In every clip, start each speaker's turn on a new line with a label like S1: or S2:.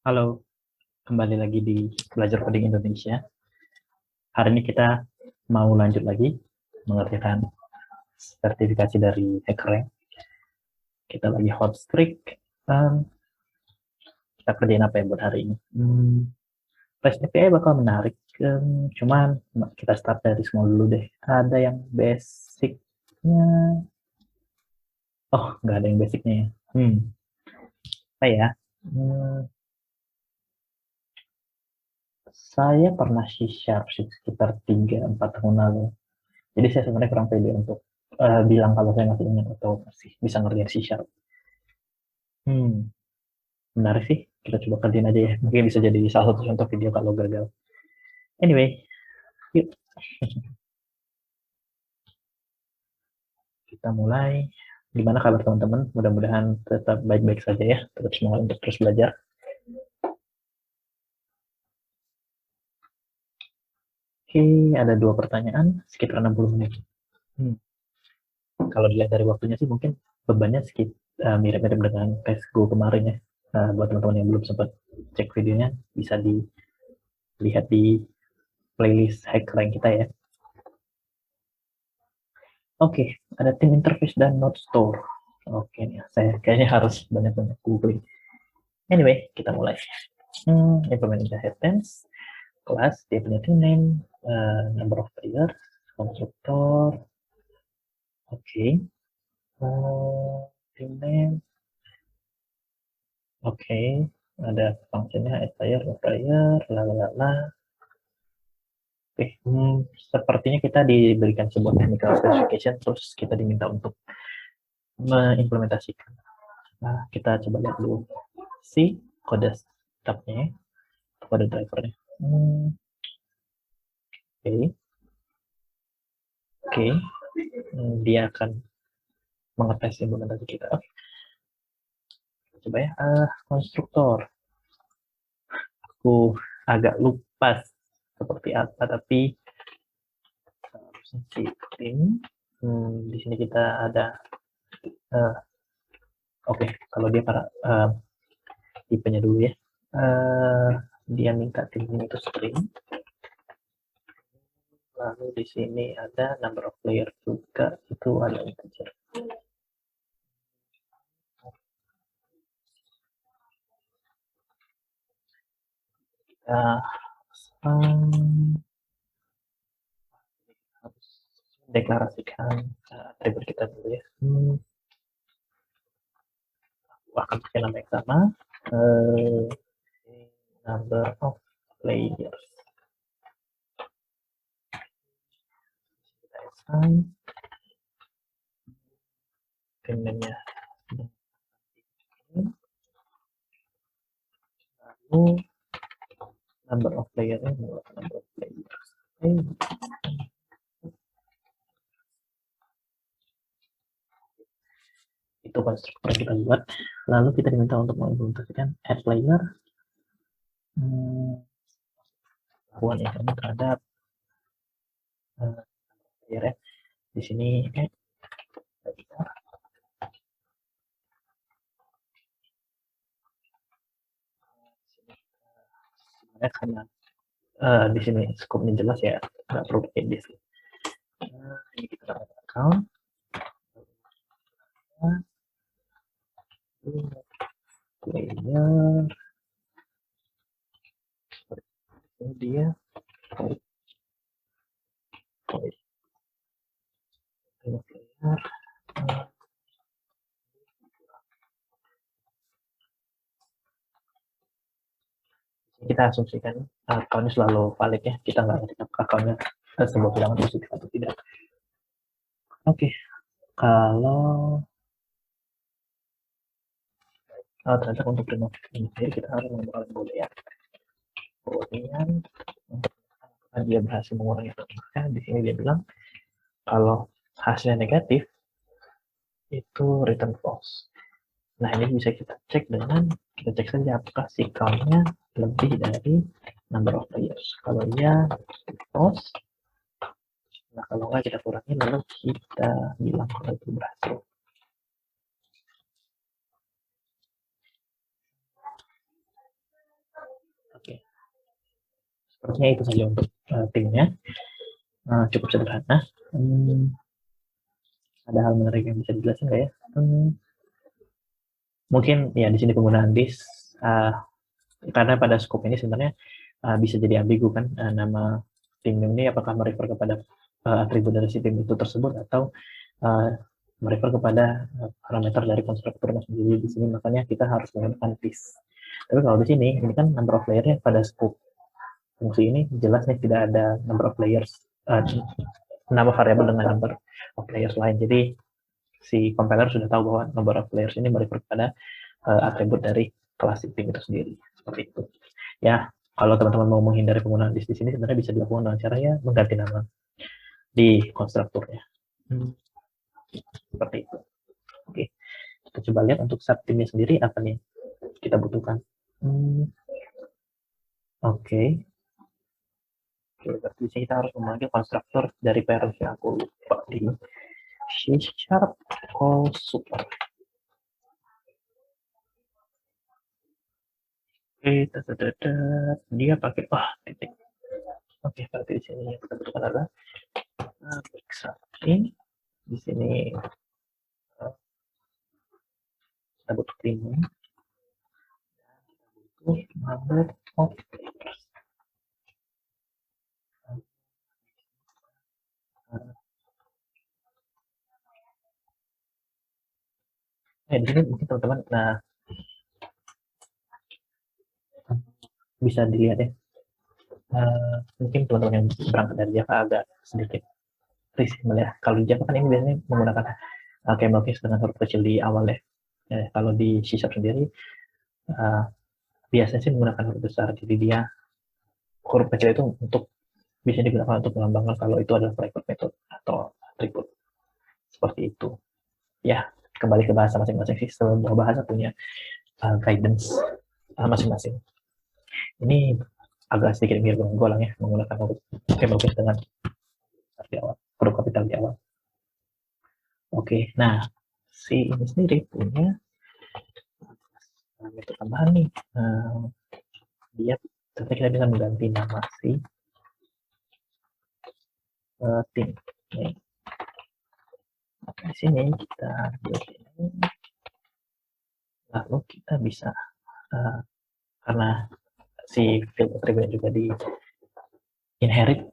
S1: Halo, kembali lagi di Belajar Coding Indonesia. Hari ini kita mau lanjut lagi mengerjakan sertifikasi dari HackerRank. Kita lagi hot streak. Kita kerjain apa ya buat hari ini? Flash API bakal menarik, cuman kita start dari small dulu deh. Ada yang basicnya? Oh, nggak ada yang basicnya ya. Apa ya? Saya pernah C# sekitar 3-4 tahun lalu. Jadi saya sebenarnya kurang pede untuk bilang kalau saya masih ingat atau masih bisa ngerjain C#. Menarik sih. Kita coba kerjain aja ya. Mungkin bisa jadi salah satu contoh video kalau gagal. Anyway, yuk kita mulai. Gimana kabar teman-teman? Mudah-mudahan tetap baik-baik saja ya. Tetap semangat untuk terus belajar. Oke, ada 2 pertanyaan, sekitar 60 menit. Kalau dilihat dari waktunya sih mungkin bebannya mirip-mirip dengan tes Go kemarin ya. Buat teman-teman yang belum sempat cek videonya, bisa dilihat di playlist HackerRank kita ya. Oke, ada tim interface dan node store. Oke, nih, saya kayaknya harus banyak-banyak googling. Anyway, kita mulai. Implement the headlines, class, dia punya team name, number of players, konstruktor. Oke. Team name. Oke, ada functionnya add player, lalala. Oke, sepertinya kita diberikan sebuah technical specification, terus kita diminta untuk mengimplementasikan. Nah, kita coba lihat dulu si kode stubnya, kode drivernya. Oke. Dia akan mengetes implementasi kita. Oke. Coba ya, konstruktor. Aku agak lupa seperti apa, tapi harusnya tim. Di sini kita ada oke, kalau dia para tipenya dulu ya. Dia minta timnya itu string. Lalu di sini ada number of player juga, itu ada integer. Kita harus deklarasikan atribut kita dulu ya. Akan pakai nama yang sama, number of players. Kita assign timnya, lalu number of playernya number of players. Itu konstruktor yang kita buat. Lalu kita diminta untuk mengimplementasikan add player. Lakukan ya terhadap player ya. Di sini karena di sini skopnya jelas ya, nggak perlu pakai this. Ini kita dapat account. Player. Ini dia. Player. Kita asumsikan akunnya selalu valid ya, kita nggak ngerti akunnya sebuah bilangan positif atau tidak. Oke, kalau ternyata untuk remove ini kita harus menggunakan boolean. Boolean dia berhasil mengurangi ternyata di sini dia bilang kalau hasilnya negatif itu return false. Nah, ini bisa kita cek dengan kita cek saja apakah si count-nya lebih dari number of players. Kalau iya false. Nah, kalau enggak kita kurangi lalu kita bilang kalau itu berhasil. Sepertinya itu saja untuk timnya. Cukup sederhana. Ada hal menarik yang bisa dijelaskan nggak ya? Mungkin ya di sini penggunaan this, karena pada scope ini sebenarnya bisa jadi ambigu kan, nama tim ini apakah merefer kepada atribut dari si tim itu tersebut atau merefer kepada parameter dari konstruktornya sendiri. Di sini makanya kita harus menggunakan this. Tapi kalau di sini ini kan number of layer-nya pada scope fungsi ini jelas nih tidak ada number of layers, nama variabel dengan number of layers lain. Jadi si compiler sudah tahu bahwa number of layers ini merefer kepada atribut dari kelas tim itu sendiri. Seperti itu. Ya, kalau teman-teman mau menghindari penggunaan di sini sebenarnya bisa dilakukan dengan caranya mengganti nama di konstruktornya. Seperti itu. Oke, kita coba lihat untuk subtimnya sendiri apa nih kita butuhkan. Oke, berarti kita harus memanggil konstruktor dari parent yang aku lupa di C# call super. Oke, dia pakai titik. Oke, berarti di sini yang kita butuhkan adalah ini. Di sini kita butuh ini. Butuh number of layers. Di sini mungkin teman-teman bisa dilihat ya. Mungkin teman-teman yang berangkat dari Java agak sedikit risih melihat. Kalau di Java kan ini biasanya menggunakan camel case dengan huruf kecil di awal ya. Kalau di C# sendiri biasanya sih menggunakan huruf besar. Jadi dia huruf kecil itu bisa digunakan untuk melambangkan kalau itu adalah private method atau atribut. Seperti itu. Ya, kembali ke bahasa masing-masing sih. Semua bahasa punya guidance masing-masing. Ini agak sedikit mirip dengan Golang ya, menggunakan huruf camel case dengan di awal, huruf kapital di awal. Oke, nah si ini sendiri punya metode tambahan nih. Dia ternyata kita bisa mengganti nama si tim. Nih. Di sini kita buat ini, lalu kita bisa karena si field attribute juga di inherit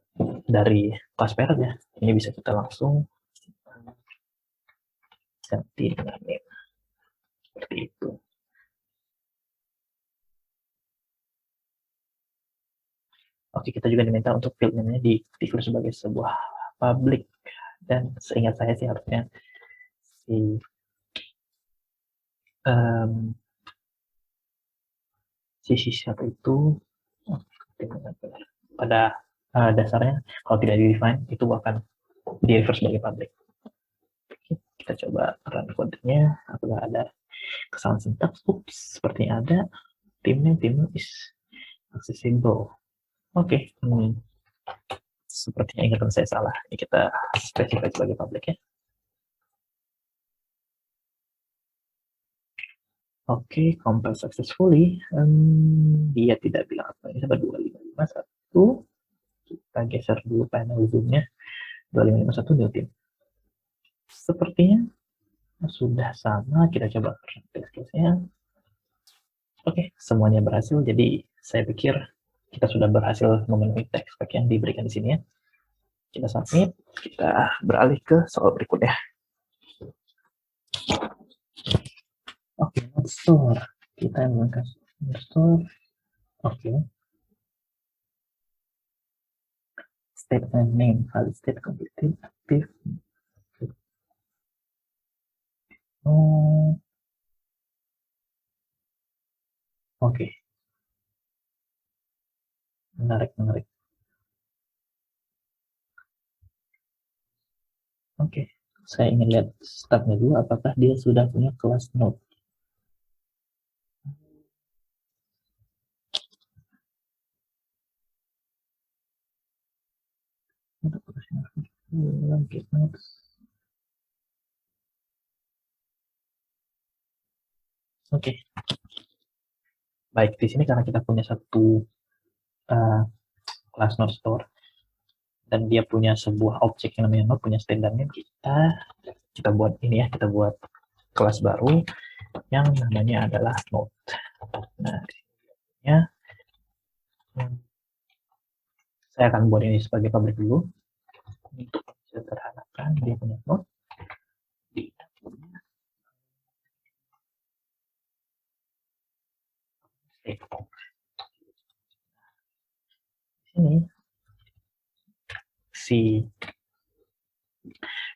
S1: dari kelas parent ya, ini bisa kita langsung ganti dengan name seperti itu. Oke, kita juga diminta untuk field name-nya di-declare sebagai sebuah public, dan seingat saya sih harusnya si C# itu pada dasarnya kalau tidak di-define itu akan di-reverse sebagai public. Oke, kita coba run code-nya apakah ada kesalahan sintaks. Sepertinya ada. Tim is accessible. Oke, sepertinya ingatan saya salah. Ini kita spesify sebagai public ya. Oke, compile successfully. Dia tidak bilang apa ini, sampai 2551. Kita geser dulu panel zoom-nya. 2551 new team. Sepertinya sudah sama. Kita coba test case-nya. Oke, semuanya berhasil. Jadi saya pikir kita sudah berhasil memenuhi teks spek yang diberikan di sini ya. Kita submit. Kita beralih ke soal berikutnya. Oke, store. Kita menggunakan store. Oke. Statement name, valid state completed, active. Oh. Oke. Menarik. Oke. Saya ingin lihat startnya dulu, apakah dia sudah punya kelas node. Oke. Baik, di sini karena kita punya satu kelas node store, dan dia punya sebuah objek yang namanya node, punya standard name, kita buat ini ya, kita buat kelas baru yang namanya adalah node. Nah, ya, saya akan buat ini sebagai public dulu untuk sederhanakan. Dia punya node, dia punya state. Ini si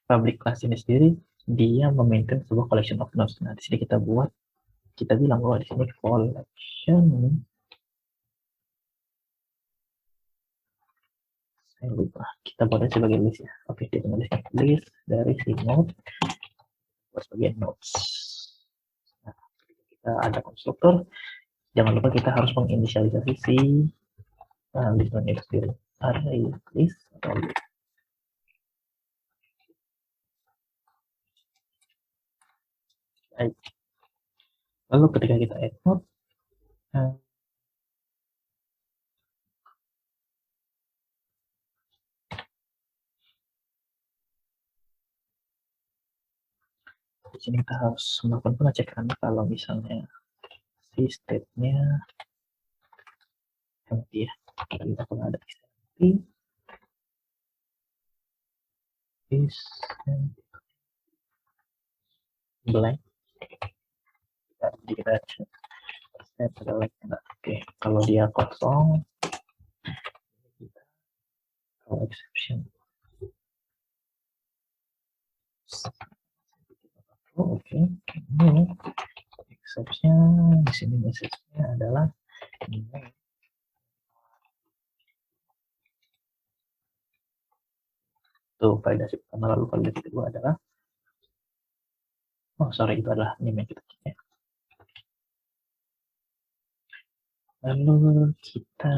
S1: public class ini sendiri dia memaintain sebuah collection of nodes. Nah, di sini kita bilang bahwa di sini collection, saya lupa, kita buatnya sebagai list ya. Oke, kita tuliskan list dari si node sebagai nodes. Nah, kita ada konstruktor, jangan lupa kita harus menginisialisasi si list node itu sendiri. Array list atau list. Baik. Lalu ketika kita add node, di sini kita harus melakukan pengecekan kalau misalnya si state-nya empty ya. Kita pernah ada empty is blank. Kita cek state adalah enggak. Oke, kalau dia kosong, kalau exception. Oke, ini exception di sini message-nya adalah ini. Tuh, validasi pertama, lalu validasi kedua adalah itu adalah name yang kita cek ya. Lalu kita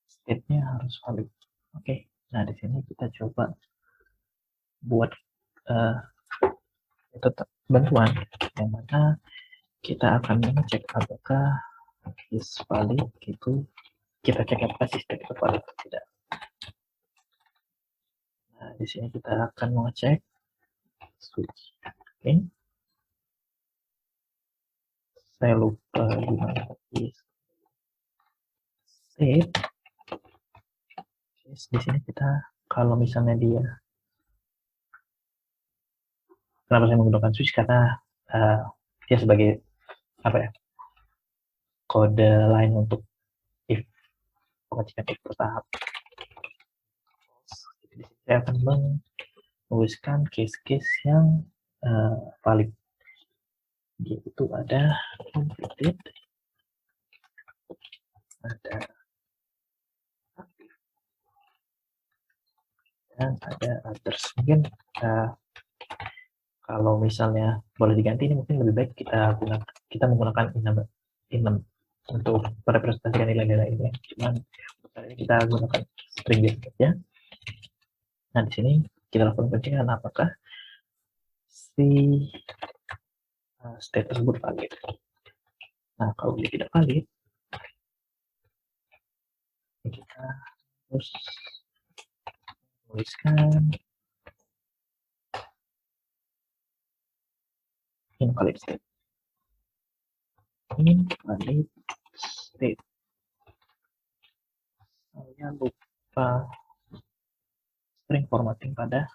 S1: state-nya harus valid. Oke, nah di sini kita coba buat tetap bantuan yang mana kita akan mengecek apakah is valid, gitu. Kita cek apakah sistem itu valid atau tidak. Nah, di sini kita akan mengecek switch. Oke. Saya lupa gimana is state. Di sini kita kalau misalnya kenapa saya menggunakan switch, karena dia sebagai apa ya, kode lain untuk if, pengecekan if bertahap. Di sini saya akan menuliskan case-case yang valid, yaitu ada completed, ada aktif, dan ada others. Mungkin kalau misalnya boleh diganti, ini mungkin lebih baik kita menggunakan enum untuk merepresentasikan nilai-nilai ini. Cuman kita gunakan string saja. Nah, di sini kita lakukan pengecekan apakah si state tersebut valid. Nah, kalau dia tidak valid, kita harus tuliskan invalid state. Invalid state. Saya lupa string formatting pada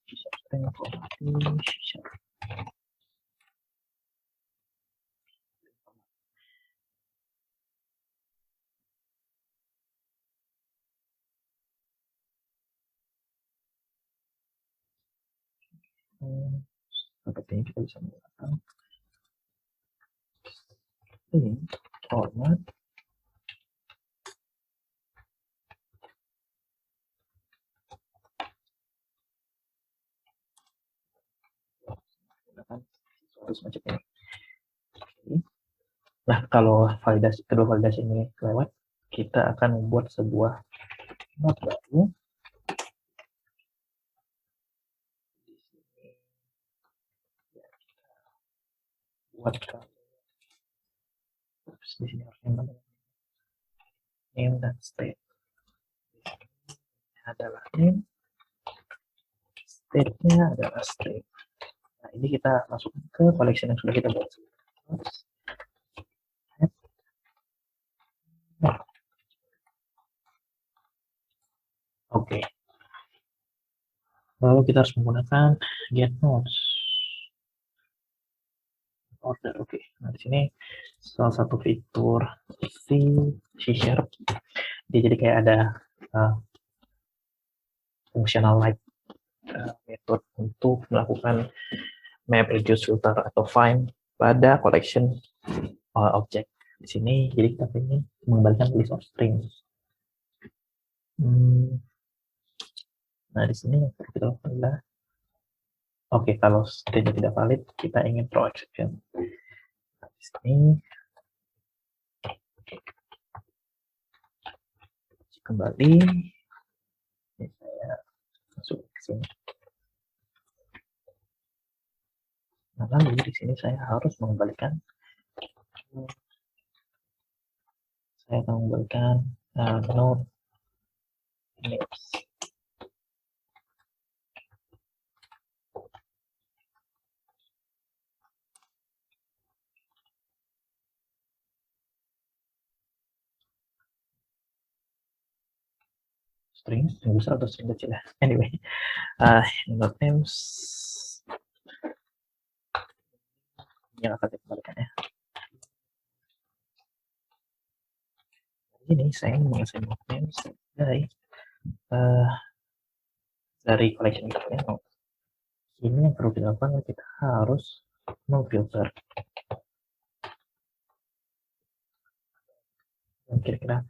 S1: string formatting seperti ini. Kita bisa menggunakan string format semacam ini. Nah, kalau kedua validasi ini lewat, kita akan membuat sebuah node baru. Buat di sini harusnya name dan state. Adalah name, state-nya adalah string. Nah, ini kita masuk ke collection yang sudah kita buat. Oke. Lalu kita harus menggunakan get nodes. Order, oke. Nah, di sini salah satu fitur C Sharp. Dia jadi kayak ada functional like method untuk melakukan map, reduce, filter, atau find pada collection object. Di sini jadi kita ingin mengembalikan list of strings. Nah, di sini yang perlu kita lakukan adalah oke, kalau stringnya tidak valid, kita ingin throw exception. Nah, di sini kembali, ini saya masuk ke sini. Nah, lalu di sini saya harus mengembalikan node names. String besar atau string kecil ya? Anyway, node names yang akan dikembalikan ya. Ini saya ingin mengasih node names dari collection kita ya. Ini yang perlu dilakukan, kita harus memfilter. Yang kira-kira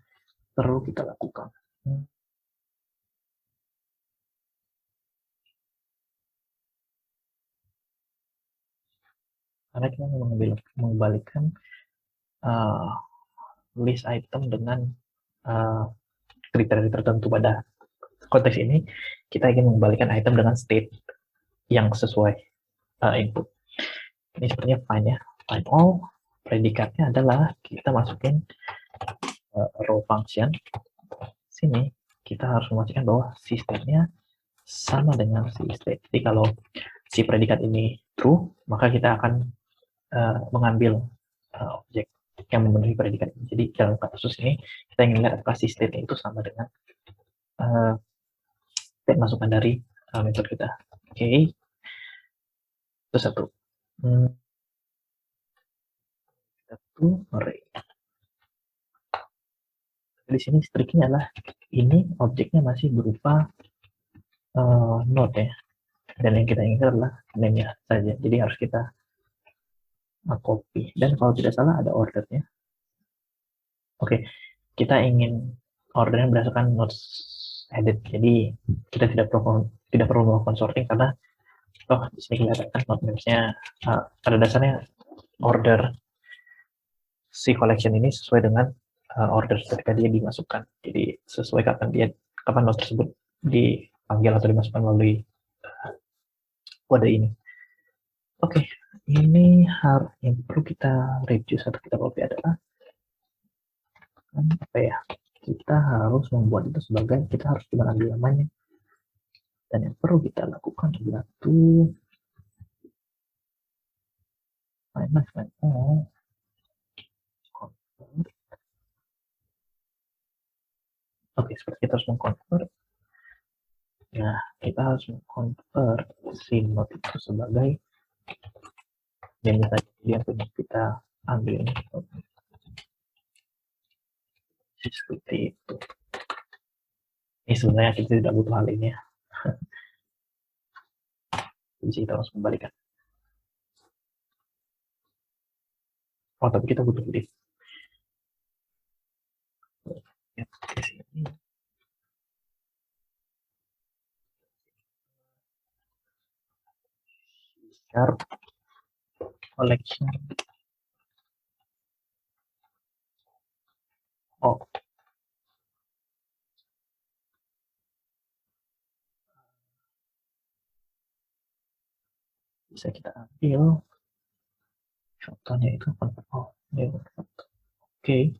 S1: perlu kita lakukan. Karena kita mengembalikan list item dengan kriteria tertentu. Pada konteks ini, kita ingin mengembalikan item dengan state yang sesuai input. Ini sepertinya find ya. Find all, predikatnya adalah kita masukin row function. Sini kita harus memastikan bahwa sistemnya sama dengan si state. Jadi kalau si predikat ini true, maka kita akan mengambil objek yang memenuhi predikat ini. Jadi dalam kasus ini kita ingin lihat apakah si state itu sama dengan state masukan dari metode kita. Oke, itu satu. Satu array. Di sini striknya adalah ini objeknya masih berupa node ya, dan yang kita inginkan adalah name-nya saja. Jadi harus kita copy, dan kalau tidak salah ada ordernya. Oke, kita ingin ordernya berdasarkan nodes edit. Jadi kita tidak perlu melakukan sorting karena di sini kelihatan node names-nya pada dasarnya order si collection ini sesuai dengan order ketika dia dimasukkan. Jadi sesuai kapan node tersebut dipanggil atau dimasukkan melalui kode ini. Oke, ini yang perlu kita reduce atau kita copy adalah apa ya? Kita harus membuat itu sebagai, kita harus cuma ambil namanya. Dan yang perlu kita lakukan adalah find all convert. Oke, seperti kita harus mengconvert. Nah, kita harus mengconvert si node itu sebagai yang punya kita ambil ini. Seperti itu. Ini sebenarnya kita tidak butuh hal ini ya. Jadi kita harus kembalikan. Oh, tapi kita butuh list. Ya, di sini. Sharp collection. Oh. Bisa kita ambil contohnya itu convert. Oh, ya, oke.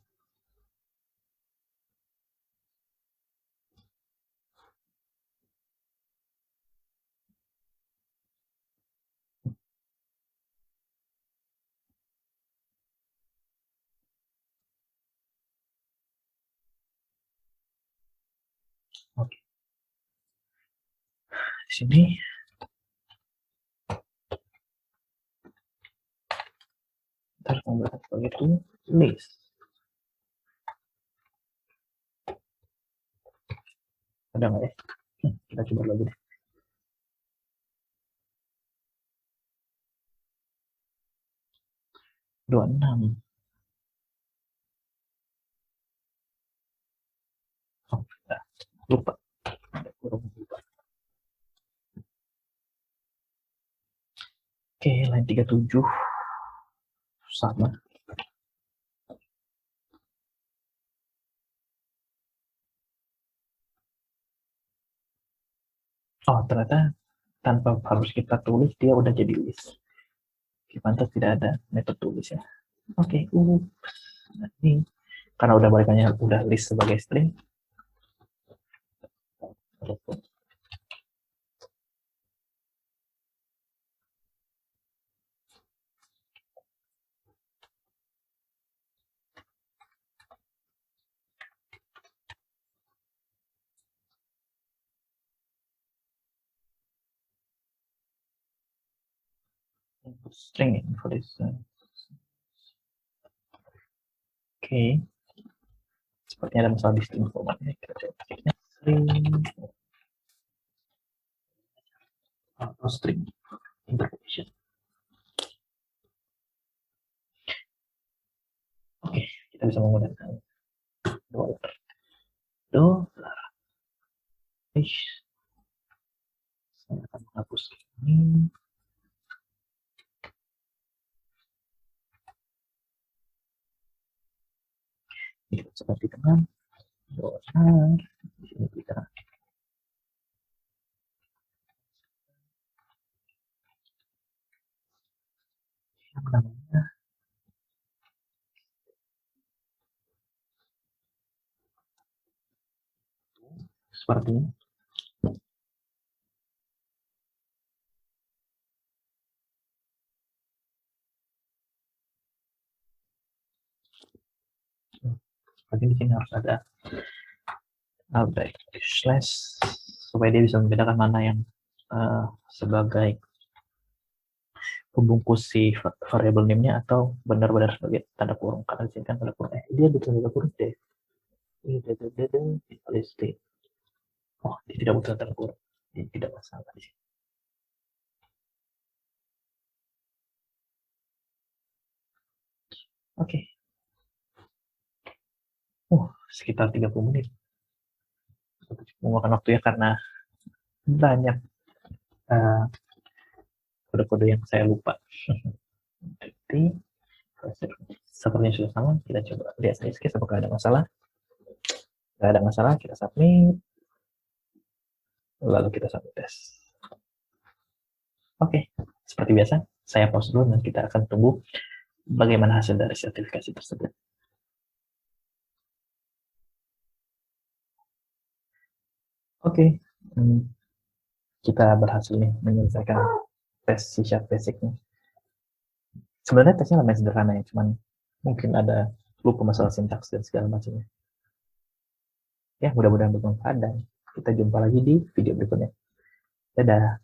S1: Oke. Di sini kita harus membuat sebagai itu list. Ada nggak ya? Kita coba lagi deh. Dua enam. Oh, lupa. Lupa. Oke, line 37 sama. Oh, ternyata tanpa harus kita tulis dia udah jadi list. Pantas tidak ada metode tulis ya. Oke, nah, ini karena udah balikannya udah list sebagai string. String for this. Oke, sepertinya ada masalah di string formatnya. Kita coba string atau string interpretation. Oke, kita bisa menggunakan dollar. Saya akan menghapus ini. Kita seperti dengan dollar. Di sini kita yang namanya seperti ini. Seperti di sini harus ada slash supaya dia bisa membedakan mana yang sebagai pembungkus si variable name-nya atau benar-benar sebagai tanda kurung. Karena di sini kan tanda kurung dia butuh tanda kurung deh. Listing. Oh, dia tidak butuh tanda kurung. Dia tidak masalah di sini. Oke. Sekitar 30 menit. Memakan waktu ya karena banyak kode-kode yang saya lupa. Jadi, sepertinya sudah sama. Kita coba lihat sedikit apakah ada masalah. Tidak ada masalah, kita submit. Lalu kita submit tes. Oke, seperti biasa, saya pause dulu dan kita akan tunggu bagaimana hasil dari sertifikasi tersebut. Oke, kita berhasil nih menyelesaikan tes C# Basic-nya. Sebenarnya tesnya lumayan sederhana ya, cuman mungkin ada lupa masalah sintaks dan segala macamnya. Ya, mudah-mudahan bermanfaat dan kita jumpa lagi di video berikutnya. Dadah.